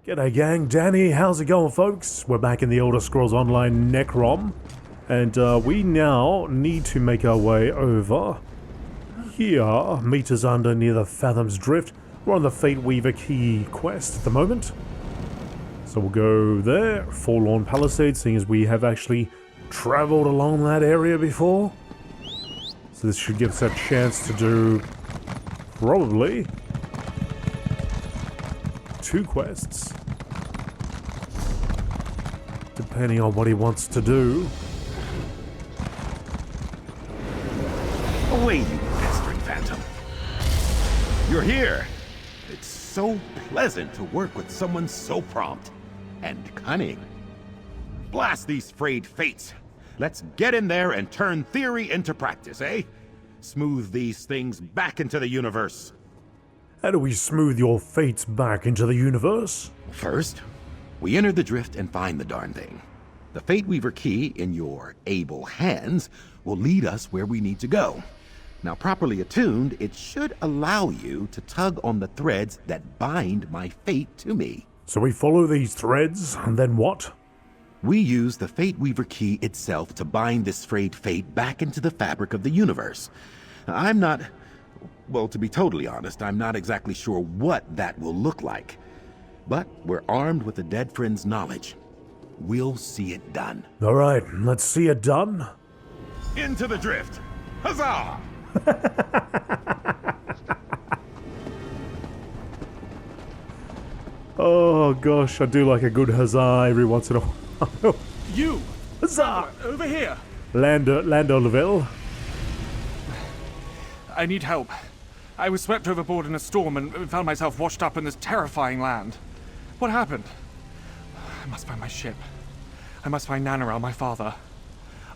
G'day gang, Danny, how's it going folks? We're back in the Elder Scrolls Online Necrom, and we now need to make our way over here, meters under near the Fathom's Drift. We're on the Fate Weaver Key quest at the moment. So we'll go there, Forlorn Palisades, seeing as we have actually travelled along that area before. So this should give us a chance to do probably 2 quests, depending on what he wants to do. Away, you pestering phantom. You're here. It's so pleasant to work with someone so prompt and cunning. Blast these frayed fates. Let's get in there and turn theory into practice, eh? Smooth these things back into the universe. How do we smooth your fates back into the universe? First, we enter the drift and find the darn thing. The Fate Weaver key in your able hands will lead us where we need to go. Now, properly attuned, it should allow you to tug on the threads that bind my fate to me. So we follow these threads, and then what? We use the Fate Weaver key itself to bind this frayed fate back into the fabric of the universe. I'm not... Well, to be totally honest, I'm not exactly sure what that will look like. But we're armed with a dead friend's knowledge. We'll see it done. Alright, let's see it done. Into the drift! Huzzah! Oh gosh, I do like a good huzzah every once in a while. You! Huzzah! Over here! Lando Laville. I need help. I was swept overboard in a storm and found myself washed up in this terrifying land. What happened? I must find my ship. I must find Nanarel, my father.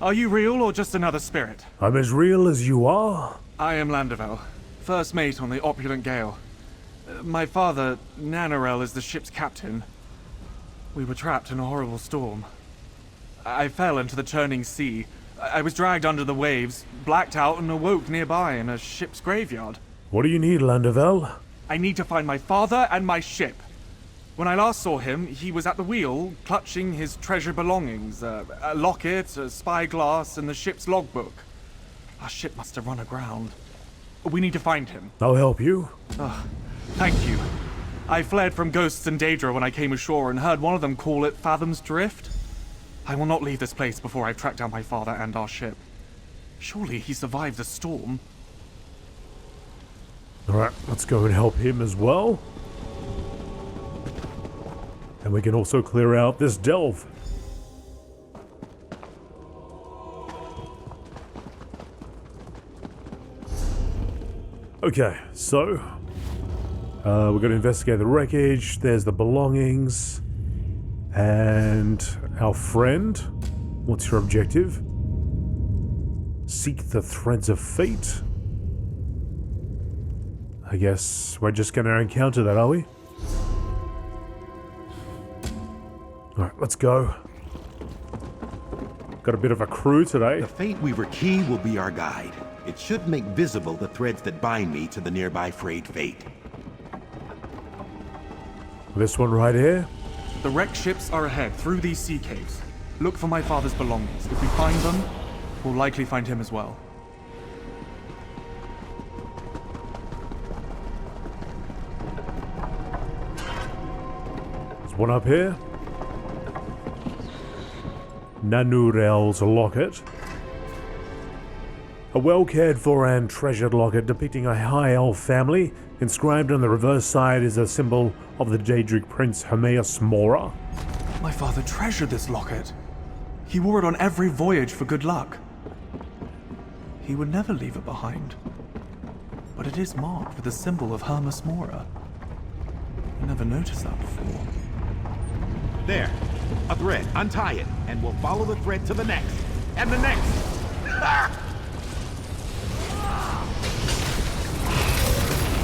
Are you real or just another spirit? I'm as real as you are. I am Landavel, first mate on the opulent Gale. My father, Nanarel, is the ship's captain. We were trapped in a horrible storm. I fell into the churning sea. I was dragged under the waves, blacked out, and awoke nearby in a ship's graveyard. What do you need, Landavel? I need to find my father and my ship. When I last saw him, he was at the wheel, clutching his treasured belongings, a locket, a spyglass, and the ship's logbook. Our ship must have run aground. We need to find him. I'll help you. Thank you. I fled from ghosts in Daedra when I came ashore and heard one of them call it Fathom's Drift. I will not leave this place before I've tracked down my father and our ship. Surely he survived the storm. Alright, let's go and help him as well. And we can also clear out this delve. Okay, so we're going to investigate the wreckage. There's the belongings. And our friend, what's your objective? Seek the threads of fate. I guess we're just going to encounter that, are we? Alright, let's go. Got a bit of a crew today. The Fate Weaver key will be our guide. It should make visible the threads that bind me to the nearby frayed fate. This one right here. The wrecked ships are ahead through these sea caves. Look for my father's belongings. If we find them, we'll likely find him as well. There's one up here. Nanarel's locket. A well-cared-for and treasured locket depicting a high elf family. Inscribed on the reverse side is a symbol of the Daedric prince Hermaeus Mora. My father treasured this locket. He wore it on every voyage for good luck. He would never leave it behind. But it is marked with the symbol of Hermaeus Mora. I never noticed that before. There. A thread. Untie it, and we'll follow the thread to the next. And the next.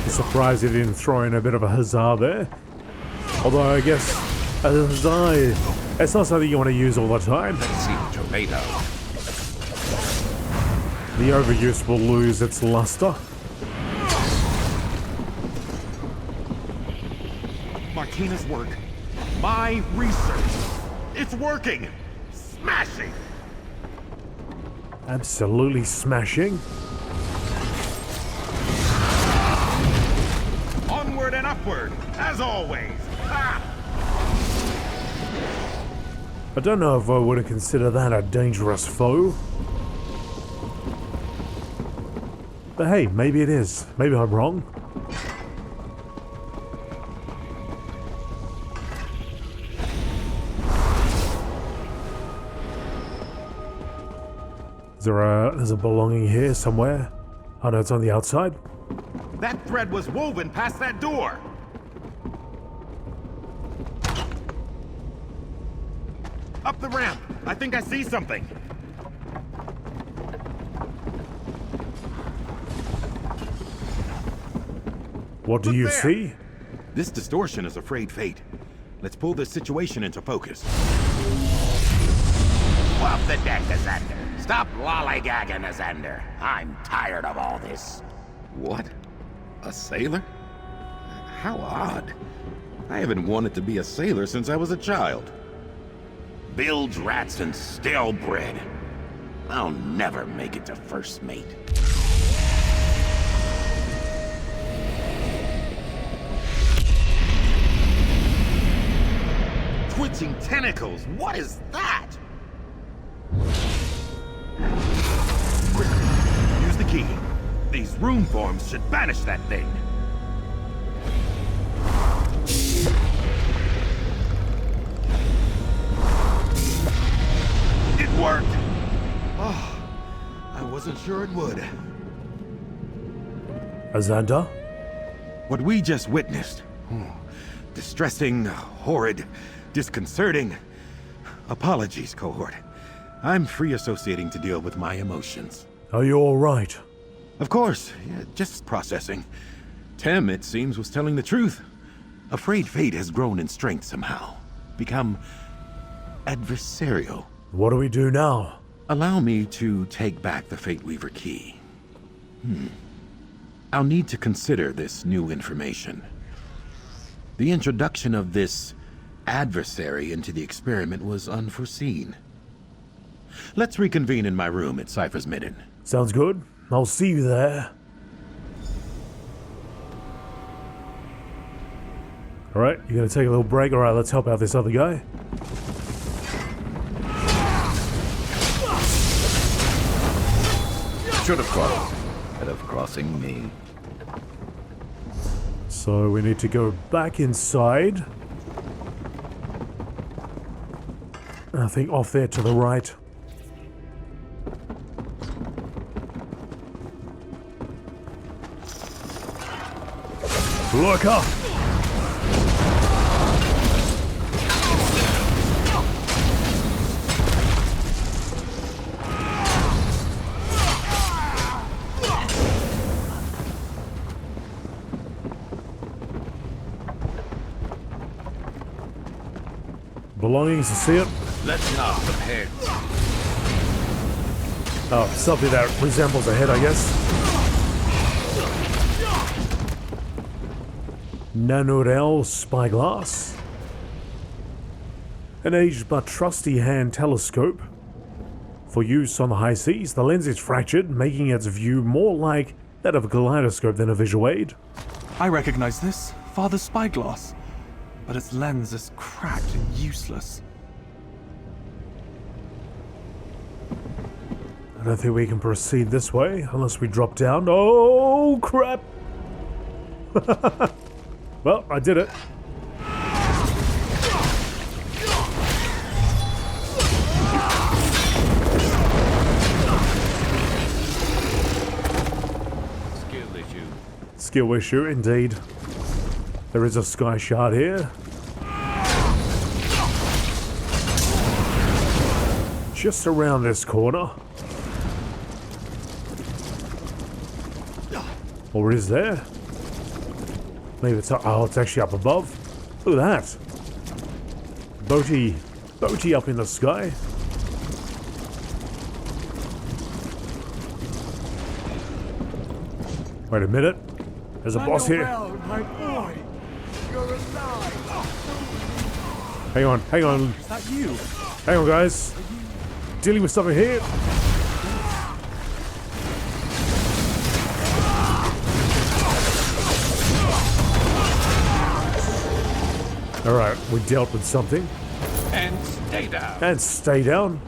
I'm surprised he didn't throw in a bit of a huzzah there. Although I guess a huzzah, it's not something you want to use all the time. Let's see the tomato. The overuse will lose its luster. Martina's work My research. It's working. Smashing. Absolutely smashing. Onward and upward, as always. Ha! I don't know if I would consider that a dangerous foe. But hey, maybe it is. Maybe I'm wrong. There's a belonging here somewhere. Oh no, it's on the outside. That thread was woven past that door. Up the ramp. I think I see something. What do Look you there. see? This distortion is a frayed fate. Let's pull this situation into focus. Off the deck, Azander. Stop lollygagging, Azander. I'm tired of all this. What? A sailor? How odd. I haven't wanted to be a sailor since I was a child. Bilge rats and stale bread. I'll never make it to first mate. Twitching tentacles, what is that? Quick, use the key. These rune forms should banish that thing. It worked! Oh, I wasn't sure it would. Azander? What we just witnessed. Distressing, horrid, disconcerting. Apologies, cohort. I'm free associating to deal with my emotions. Are you alright? Of course, yeah, just processing. Tem, it seems, was telling the truth. Afraid Fate has grown in strength somehow. Become adversarial. What do we do now? Allow me to take back the Fate Weaver key. I'll need to consider this new information. The introduction of this adversary into the experiment was unforeseen. Let's reconvene in my room at Cypher's Midden. Sounds good. I'll see you there. Alright, you gonna take a little break? Alright, let's help out this other guy. Should have crossed, instead of crossing me. So we need to go back inside. I think off there to the right. Look up! Belongings, to see it? Let's not prepare. Oh, something that resembles a head, I guess. Nanorel spyglass. An aged but trusty hand telescope. For use on the high seas, the lens is fractured, making its view more like that of a kaleidoscope than a visual aid. I recognize this. Father's spyglass. But its lens is cracked and useless. I don't think we can proceed this way unless we drop down. Oh, crap! Well, I did it. Skill issue. Skill issue, indeed. There is a sky shard here. Just around this corner. Or is there? Maybe it's up. Oh, it's actually up above. Look at that. Boaty up in the sky. Wait a minute. There's a boss here. My boy, you're alive. Hang on, hang on. Is that you? Hang on, guys. Dealing with something here. Alright, we dealt with something. And stay down. And stay down.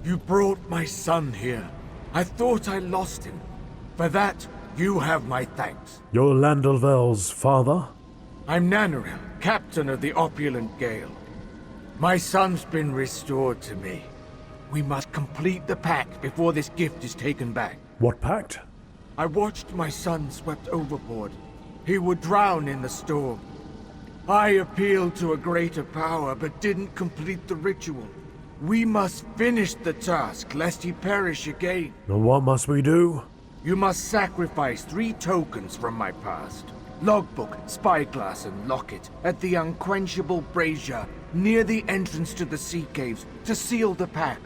You brought my son here. I thought I lost him. For that, you have my thanks. You're Landalvel's father? I'm Nanarel, captain of the Opulent Gale. My son's been restored to me. We must complete the pact before this gift is taken back. What pact? I watched my son swept overboard. He would drown in the storm. I appealed to a greater power, but didn't complete the ritual. We must finish the task, lest he perish again. And what must we do? You must sacrifice 3 tokens from my past. Logbook, spyglass, and locket at the unquenchable brazier near the entrance to the sea caves to seal the pact.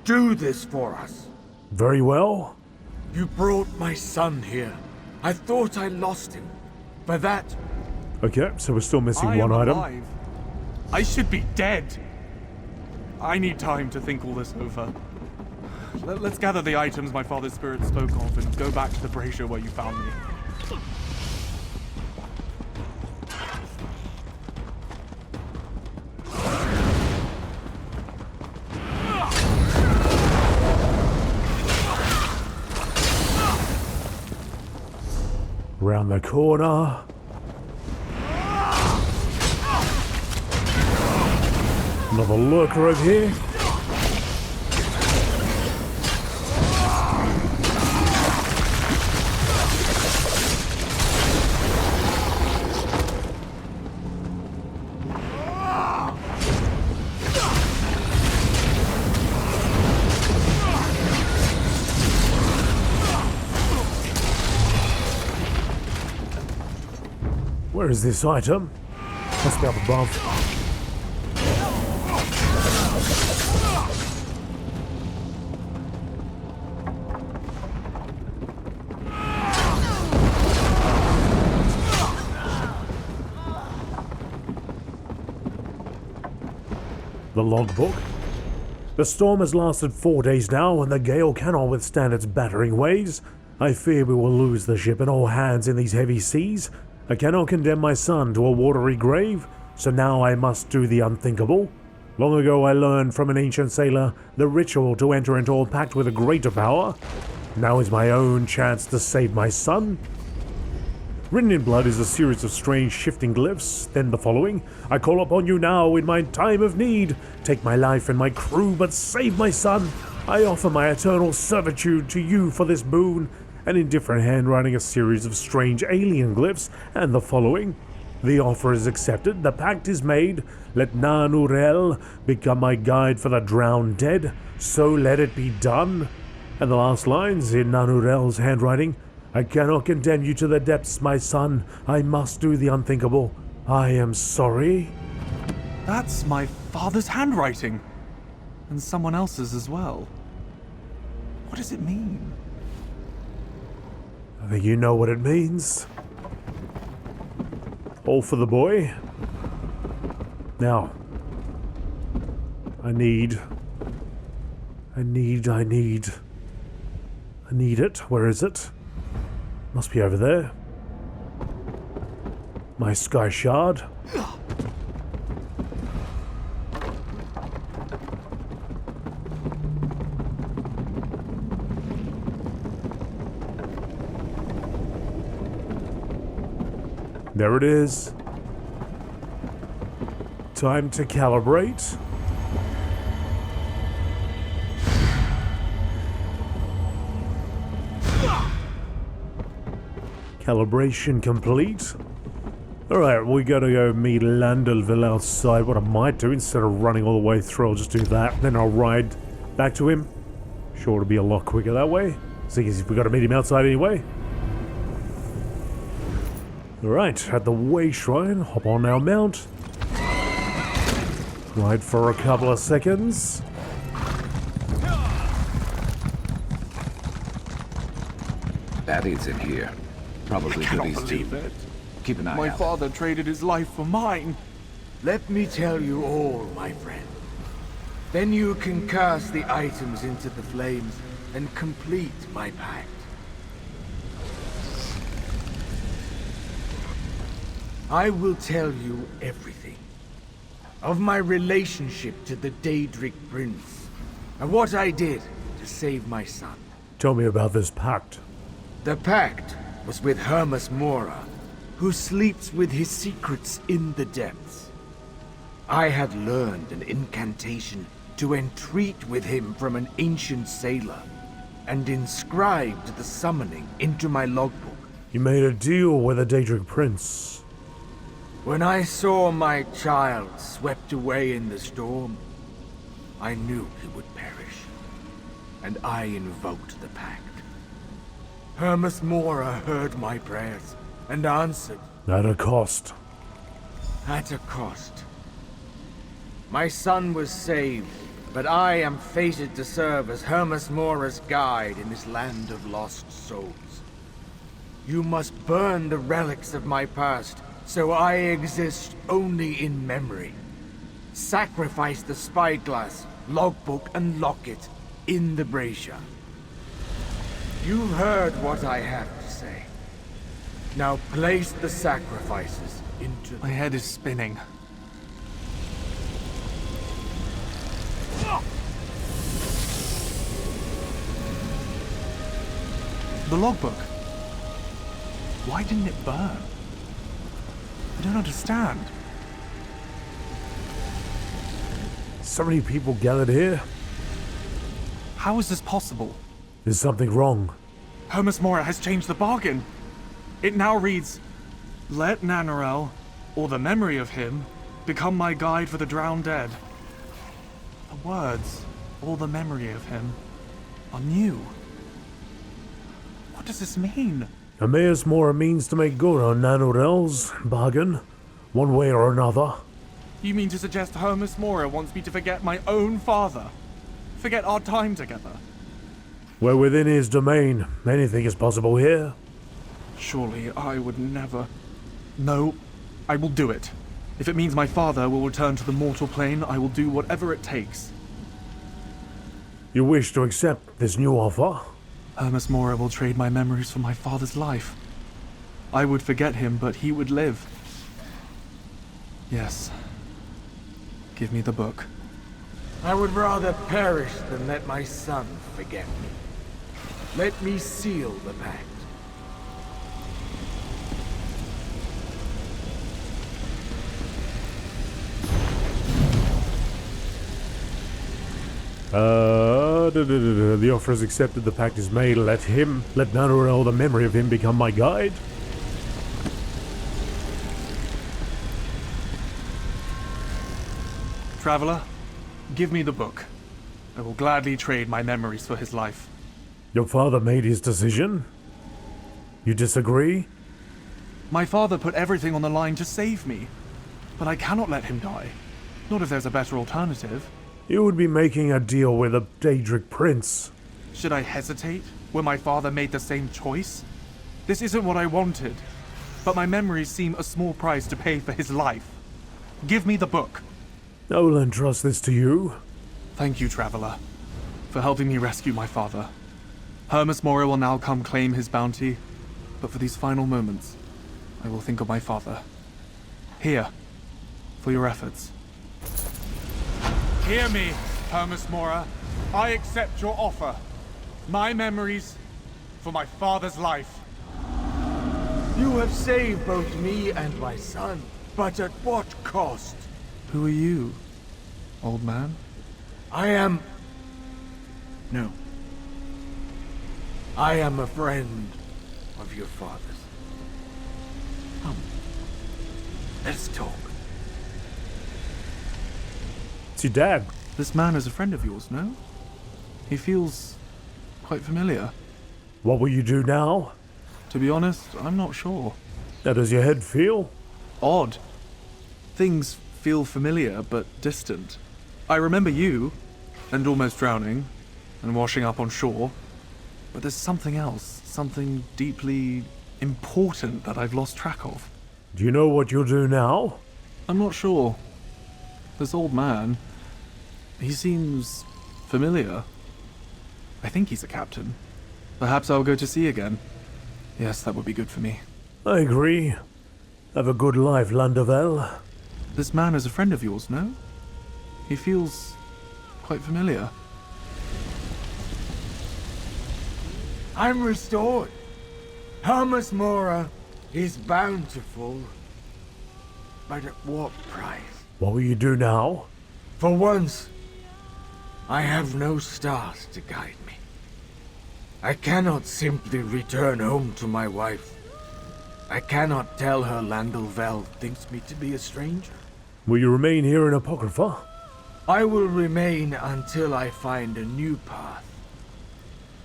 Do this for us. Very well. You brought my son here. I thought I lost him. For that, Okay, so we're still missing I one am item. alive. I should be dead. I need time to think all this over. Let's gather the items my father's spirit spoke of and go back to the brazier where you found me. Round the corner. Another lurker over here. Where is this item? Must be up above. The logbook. The storm has lasted 4 days now, and the gale cannot withstand its battering waves. I fear we will lose the ship and all hands in these heavy seas. I cannot condemn my son to a watery grave, so now I must do the unthinkable. Long ago I learned from an ancient sailor the ritual to enter into a pact with a greater power. Now is my own chance to save my son. Written in blood is a series of strange shifting glyphs, then the following. I call upon you now in my time of need. Take my life and my crew, but save my son. I offer my eternal servitude to you for this boon. And in different handwriting a series of strange alien glyphs, and the following. The offer is accepted, the pact is made. Let Nanurel become my guide for the drowned dead. So let it be done. And the last lines in Nanurel's handwriting. I cannot condemn you to the depths, my son. I must do the unthinkable. I am sorry. That's my father's handwriting. And someone else's as well. What does it mean? I think you know what it means. All for the boy. Now, I need it. Where is it? Must be over there. My sky shard. There it is. Time to calibrate. Calibration complete. Alright, we gotta go meet Landalvel outside. What I might do, instead of running all the way through, I'll just do that. Then I'll ride back to him. Sure, it'll be a lot quicker that way. Seeing as if we gotta meet him outside anyway. Alright, at the way shrine, hop on our mount. Ride for a couple of seconds. That isn't here. Probably cannot goodies too. believe it. Keep an eye My out. father traded his life for mine. Let me tell you all, my friend. Then you can cast the items into the flames and complete my pact. I will tell you everything. Of my relationship to the Daedric prince, and what I did to save my son. Tell me about this pact. The pact was with Hermas Mora, who sleeps with his secrets in the depths. I had learned an incantation to entreat with him from an ancient sailor, and inscribed the summoning into my logbook. You made a deal with the Daedric prince. When I saw my child swept away in the storm, I knew he would perish, and I invoked the pact. Hermas Mora heard my prayers and answered. At a cost. At a cost. My son was saved, but I am fated to serve as Hermas Mora's guide in this land of lost souls. You must burn the relics of my past, so I exist only in memory. Sacrifice the spyglass, logbook, and locket in the brazier. You've heard what I have to say. Now place the sacrifices into My head is spinning. The logbook. Why didn't it burn? I don't understand. So many people gathered here. How is this possible? Is something wrong? Hermas Mora has changed the bargain. It now reads, "Let Nanarel, or the memory of him, become my guide for the drowned dead." The words, "or the memory of him," are new. What does this mean? Hermas Mora means to make good on Nanorel's bargain, one way or another. You mean to suggest Hermas Mora wants me to forget my own father? Forget our time together? We're within his domain. Anything is possible here. Surely I would never... No, I will do it. If it means my father will return to the mortal plane, I will do whatever it takes. You wish to accept this new offer? Hermas Mora will trade my memories for my father's life. I would forget him, but he would live. Yes. Give me the book. I would rather perish than let my son forget me. Let me seal the pact. The offer is accepted, the pact is made. Let Nanorel, the memory of him, become my guide. Traveler, give me the book. I will gladly trade my memories for his life. Your father made his decision? You disagree? My father put everything on the line to save me, but I cannot let him die. Not if there's a better alternative. You would be making a deal with a Daedric prince. Should I hesitate when my father made the same choice? This isn't what I wanted, but my memories seem a small price to pay for his life. Give me the book. I will entrust this to you. Thank you, Traveler, for helping me rescue my father. Hermas Mora will now come claim his bounty, but for these final moments, I will think of my father. Here, for your efforts. Hear me, Hermas Mora. I accept your offer. My memories for my father's life. You have saved both me and my son, but at what cost? Who are you, old man? I am a friend of your father's. Come, let's talk. It's your dad. This man is a friend of yours, no? He feels quite familiar. What will you do now? To be honest, I'm not sure. How does your head feel? Odd. Things feel familiar, but distant. I remember you, and almost drowning, and washing up on shore. But there's something else, something deeply important that I've lost track of. Do you know what you'll do now? I'm not sure. This old man, he seems familiar. I think he's a captain. Perhaps I'll go to sea again. Yes, that would be good for me. I agree. Have a good life, Landervel. This man is a friend of yours, no? He feels quite familiar. I'm restored. Hermas Mora is bountiful. But at what price? What will you do now? For once, I have no stars to guide me. I cannot simply return home to my wife. I cannot tell her Landervel thinks me to be a stranger. Will you remain here in Apocrypha? I will remain until I find a new path.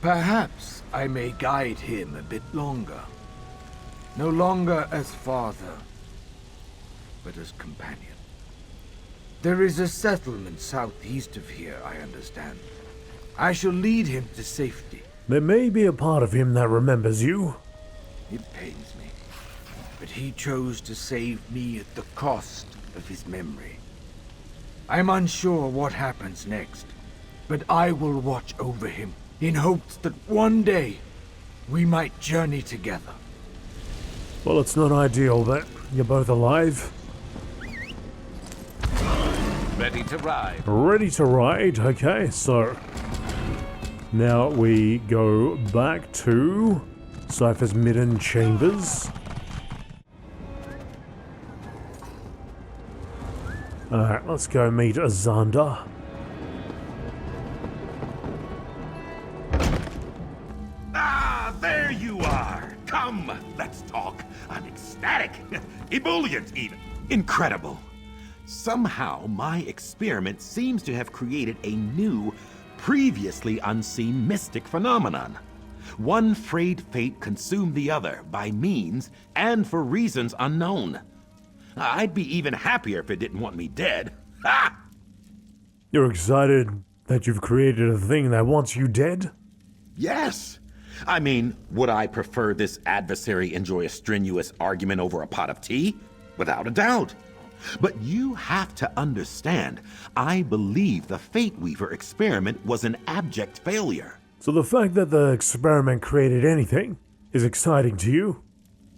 Perhaps I may guide him a bit longer. No longer as father, but as companion. There is a settlement southeast of here, I understand. I shall lead him to safety. There may be a part of him that remembers you. It pains me, but he chose to save me at the cost of his memory. I'm unsure what happens next, but I will watch over him in hopes that one day we might journey together. Well, it's not ideal that you're both alive. Ready to ride. Ready to ride, okay, so now we go back to Cypher's Midden Chambers. Alright, let's go meet Azanda. Ah, there you are. Come, let's talk. I'm ecstatic. Ebullient, even. Incredible. Somehow, my experiment seems to have created a new, previously unseen mystic phenomenon. One frayed fate consumed the other by means and for reasons unknown. I'd be even happier if it didn't want me dead. Ha! You're excited that you've created a thing that wants you dead? Yes. I mean, would I prefer this adversary enjoy a strenuous argument over a pot of tea? Without a doubt. But you have to understand, I believe the Fate Weaver experiment was an abject failure. So the fact that the experiment created anything is exciting to you?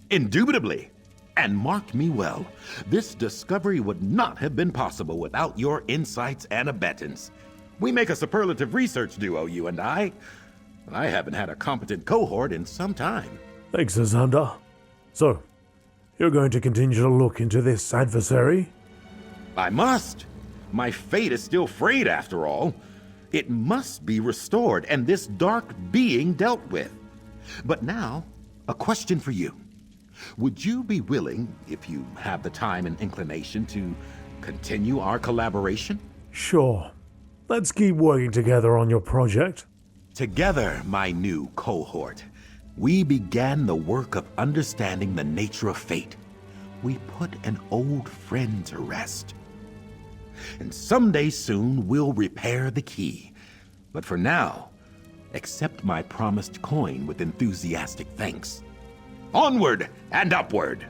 Indubitably. And mark me well, this discovery would not have been possible without your insights and abettance. We make a superlative research duo, you and I. I haven't had a competent cohort in some time. Thanks, Azanda. So, you're going to continue to look into this adversary? I must. My fate is still frayed after all. It must be restored and this dark being dealt with. But now, a question for you. Would you be willing, if you have the time and inclination, to continue our collaboration? Sure. Let's keep working together on your project. Together, my new cohort, we began the work of understanding the nature of fate. We put an old friend to rest. And someday soon, we'll repair the key. But for now, accept my promised coin with enthusiastic thanks. Onward and upward!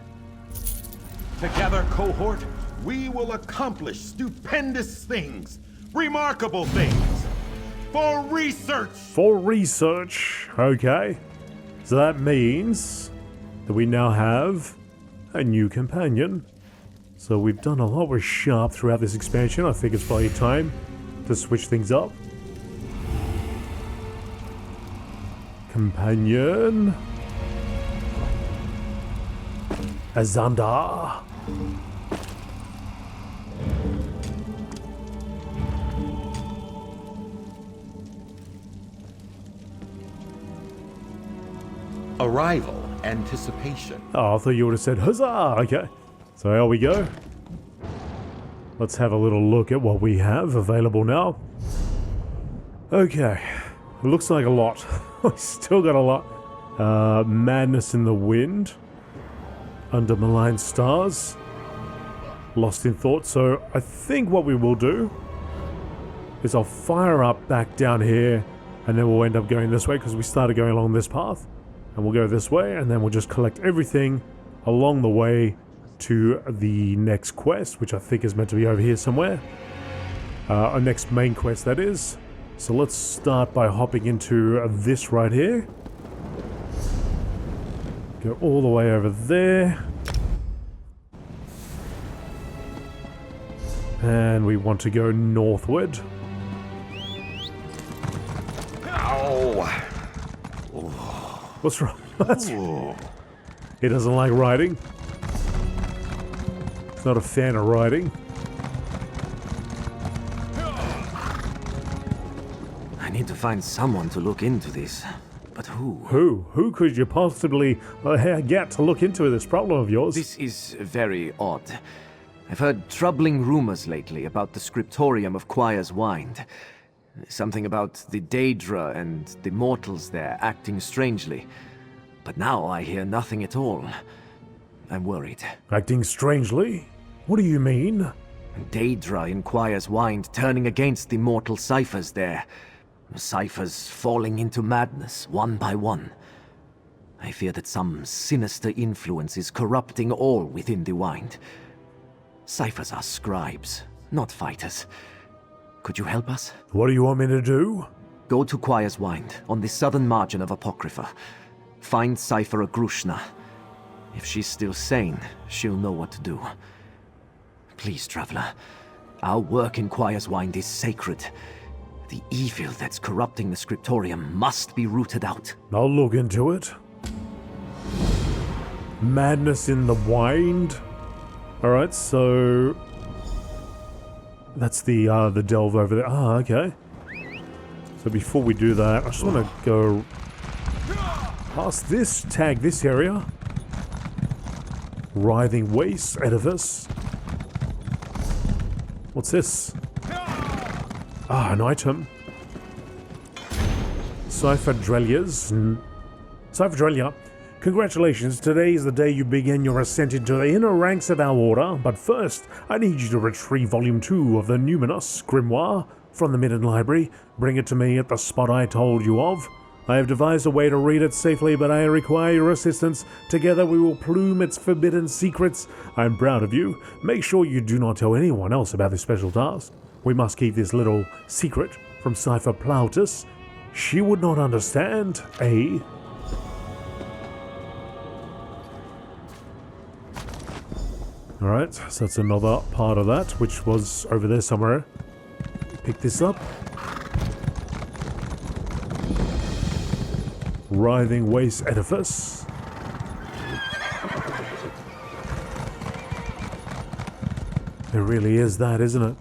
Together, cohort, we will accomplish stupendous things, remarkable things, for research! For research, okay. So that means that we now have a new companion. So we've done a lot with Sharp throughout this expansion. I think it's probably time to switch things up. Companion. Azanda. Arrival, anticipation. Oh, I thought you would have said huzzah! Okay. So here we go. Let's have a little look at what we have available now. Okay. It looks like a lot. We still got a lot. Madness in the Wind. Under Malign Stars. Lost in Thought. So I think what we will do is I'll fire up back down here and then we'll end up going this way because we started going along this path. And we'll go this way, and then we'll just collect everything along the way to the next quest, which I think is meant to be over here somewhere. Our next main quest, that is. So let's start by hopping into this right here. Go all the way over there. And we want to go northward. Ow! What's wrong? He doesn't like riding. He's not a fan of riding. I need to find someone to look into this. But who? Who could you possibly get to look into this problem of yours? This is very odd. I've heard troubling rumors lately about the scriptorium of Quire's Wind. Something about the Daedra and the mortals there acting strangely. But now I hear nothing at all. I'm worried. Acting strangely? What do you mean? Daedra in Quire's Wind turning against the mortal ciphers there. Ciphers falling into madness, one by one. I fear that some sinister influence is corrupting all within the Wind. Ciphers are scribes, not fighters. Could you help us? What do you want me to do? Go to Quire's Wind, on the southern margin of Apocrypha. Find Cipher Agrushna. If she's still sane, she'll know what to do. Please, traveler. Our work in Quire's Wind is sacred. The evil that's corrupting the scriptorium must be rooted out. I'll look into it. Madness in the Wind? Alright, so... that's the delve over there. Ah, okay. So before we do that, I just want to go past this, tag this area. Writhing Waste Edifice. What's this? Ah, an item. Cypherdrelias. Cypherdrelia. Congratulations, today is the day you begin your ascent into the inner ranks of our order, but first, I need you to retrieve Volume 2 of the Numinous Grimoire from the Midden Library. Bring it to me at the spot I told you of. I have devised a way to read it safely, but I require your assistance. Together we will plume its forbidden secrets. I am proud of you. Make sure you do not tell anyone else about this special task. We must keep this little secret from Cypher Plautus. She would not understand, eh? Alright, so that's another part of that, which was over there somewhere. Pick this up. Writhing Waste Edifice. It really is that, isn't it?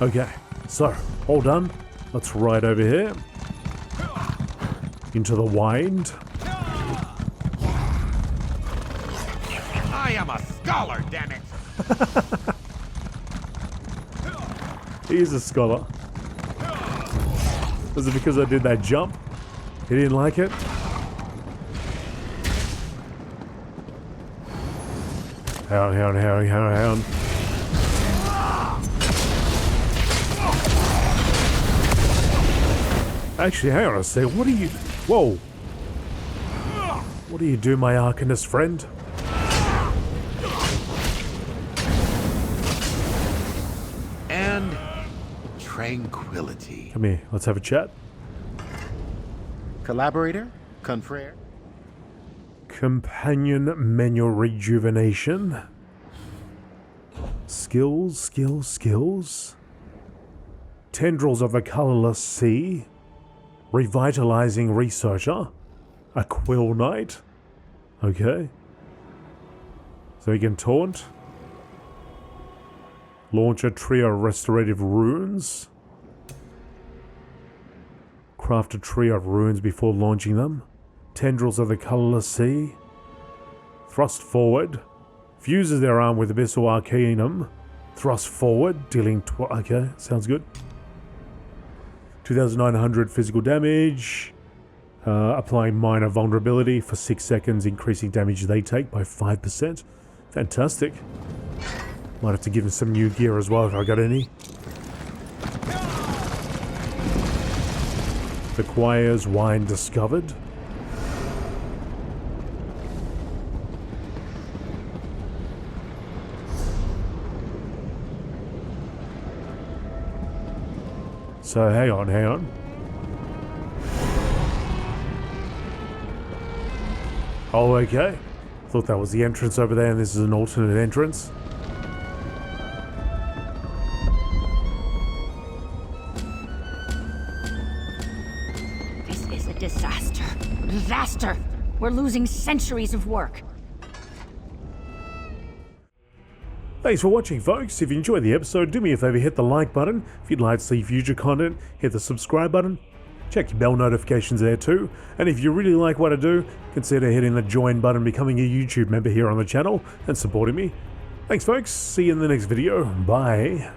Okay, so, all done. Let's ride over here. Into the Wind. I am a scholar, damn it! He is a scholar. Was it because I did that jump? He didn't like it? Hound. Actually, hang on a sec. What do you... Whoa. What do you do, my Arcanist friend? And tranquility. Come here, let's have a chat. Collaborator? Confrere? Companion menu rejuvenation. Skills. Tendrils of the colorless sea. Revitalizing researcher. A quill knight. Okay. So he can taunt. Launch a trio of restorative runes. Craft a trio of runes before launching them. Tendrils of the colorless sea. Thrust forward. Fuses their arm with Abyssal Arcanum. Thrust forward, dealing okay, sounds good. 2,900 physical damage. Applying minor vulnerability for 6 seconds, increasing damage they take by 5%. Fantastic. Might have to give him some new gear as well if I got any. The Quire's Wind discovered. So hang on. Oh, okay. Thought that was the entrance over there and this is an alternate entrance. This is a disaster. Disaster! We're losing centuries of work. Thanks for watching, folks. If you enjoyed the episode, do me a favor, hit the like button. If you'd like to see future content, hit the subscribe button. Check your bell notifications there too. And if you really like what I do, consider hitting the join button, becoming a YouTube member here on the channel, and supporting me. Thanks, folks. See you in the next video. Bye.